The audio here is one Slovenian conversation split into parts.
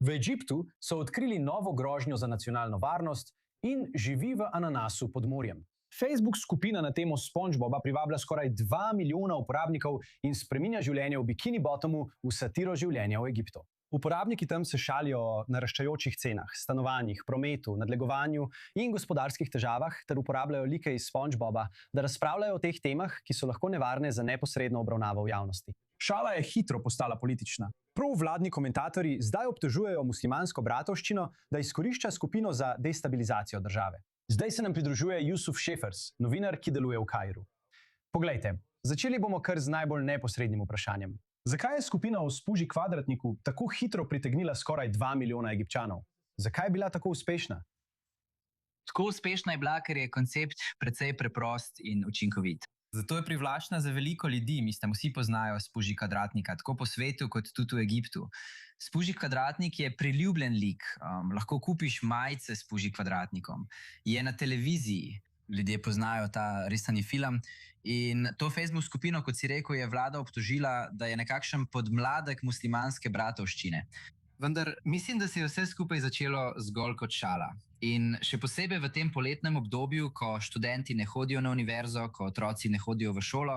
V Egiptu so odkrili novo grožnjo za nacionalno varnost in živi v ananasu pod morjem. Facebook skupina na temo SpongeBoba privablja skoraj 2 milijona uporabnikov in spreminja življenje v Bikini Bottomu v satiro življenja v Egiptu. Uporabniki tam se šalijo o naraščajočih cenah, stanovanjih, prometu, nadlegovanju in gospodarskih težavah ter uporabljajo like iz SpongeBoba, da razpravljajo o teh temah, ki so lahko nevarne za neposredno obravnavo v javnosti. Šala je hitro postala politična. Provladni komentatorji zdaj obtožujejo muslimansko bratovščino, da izkorišča skupino za destabilizacijo države. Zdaj se nam pridružuje Yusuf Šefers, novinar, ki deluje v Kairu. Poglejte, začeli bomo kar z najbolj neposrednim vprašanjem. Zakaj je skupina o Spuži kvadratniku tako hitro pritegnila skoraj 2 milijona Egipčanov? Zakaj je bila tako uspešna? Tako uspešna je bila, ker je koncept precej preprost in učinkovit. Zato je privlačna za veliko ljudi, mislim, vsi poznajo Spuži kvadratnika, tako po svetu kot tudi v Egiptu. Spuži kvadratnik je priljubljen lik, lahko kupiš majice s Spuži kvadratnikom. Je na televiziji, ljudje poznajo ta risani film. In to Facebook skupino, kot si rekel, je vlada obtožila, da je nekakšen podmladek muslimanske bratovščine. Vendar mislim, da se je vse skupaj začelo zgolj kot šala. In še posebej v tem poletnem obdobju, ko študenti ne hodijo na univerzo, ko otroci ne hodijo v šolo,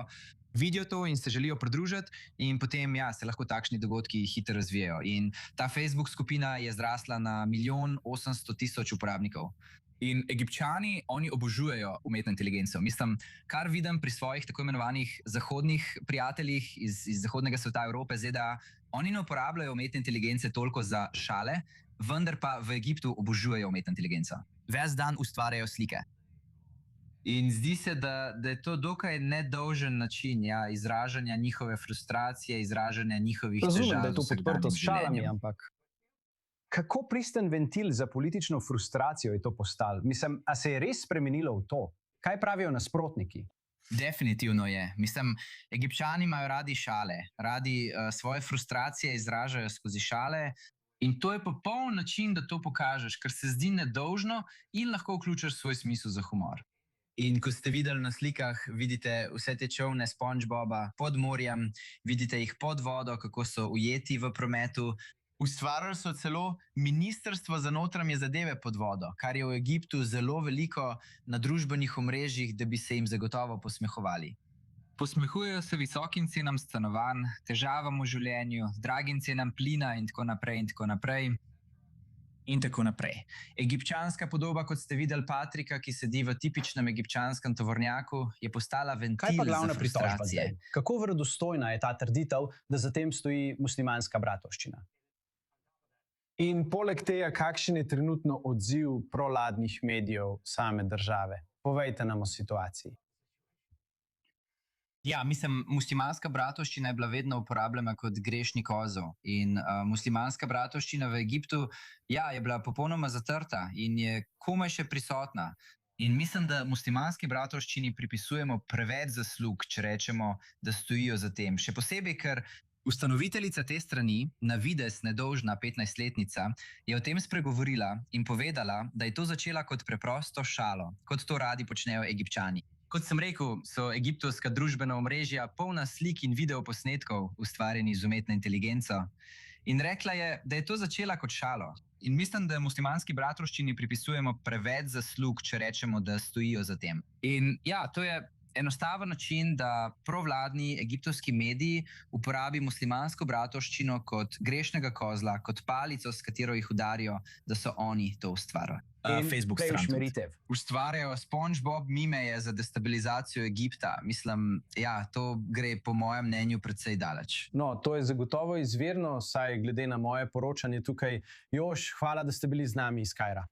vidijo to in se želijo pridružiti in potem se lahko takšni dogodki hitro razvijajo. In ta Facebook skupina je zrasla na 1 800 000 uporabnikov. In Egipčani, oni obožujejo umetno inteligenco. Mislim, kar vidim pri svojih tako imenovanih zahodnih prijateljih iz zahodnega sveta, Evrope, ZDA, oni ne uporabljajo umetne inteligence toliko za šale, vendar pa v Egiptu obožujejo umetno inteligenco. Ves dan ustvarjajo slike. In zdi se, da je to dokaj nedolžen način izražanja njihove frustracije, izražanja njihovih težav. Razumem, da je to podprto s šalami, ampak kako pristen ventil za politično frustracijo je to postal? Mislim, a se je res spremenilo v to? Kaj pravijo nasprotniki? Definitivno je. Mislim, Egipčani imajo radi šale, radi svoje frustracije izražajo skozi šale. In to je popoln način, da to pokažeš, ker se zdi nedolžno in lahko vključiš svoj smisel za humor. In ko ste videli na slikah, vidite vse te čolne SpongeBoba pod morjem, vidite jih pod vodo, kako so ujeti v prometu. Ustvarjali so celo ministrstvo za notranje zadeve pod vodo, kar je v Egiptu zelo veliko na družbenih omrežjih, da bi se jim zagotovo posmehovali. Posmehujejo se visokim cenam stanovanj, težavam v življenju, dragim cenam plina in tako naprej in tako naprej. In tako naprej. Egipčanska podoba, kot ste videli Patrika, ki sedi v tipičnem egipčanskem tovornjaku, je postala ventil za frustracije. Kako verodostojna je ta trditev, da za tem stoji muslimanska bratovščina? In poleg tega, kakšen je trenutno odziv provladnih medijev same države? Povejte nam o situaciji. Ja, mislim, muslimanska bratovščina je bila vedno uporabljena kot grešni kozel. In muslimanska bratovščina v Egiptu je bila popolnoma zatrta in je komaj še prisotna. In mislim, da muslimanski bratovščini pripisujemo preveč zaslug, če rečemo, da stojijo za tem. Še posebej, ker ustanoviteljica te strani, na videz nedolžna 15-letnica, je o tem spregovorila in povedala, da je to začela kot preprosto šalo, kot to radi počnejo Egipčani. Kot sem rekel, so egiptovska družbena omrežja polna slik in videoposnetkov, ustvarjenih z umetno inteligenco. In rekla je, da je to začela kot šalo. In mislim, da muslimanski bratovščini pripisujemo preveč zaslug, če rečemo, da stojijo za tem. In to je enostaven način, da provladni egiptovski mediji uporabi muslimansko bratovščino kot grešnega kozla, kot palico, s katero jih udarijo, da so oni to ustvarili. Facebook stran. Ustvarjajo SpongeBob mime za destabilizacijo Egipta. Mislim, to gre po mojem mnenju precej daleč. No, to je zagotovo izvirno, saj glede na moje poročanje tukaj. Jož, hvala, da ste bili z nami iz Kaira.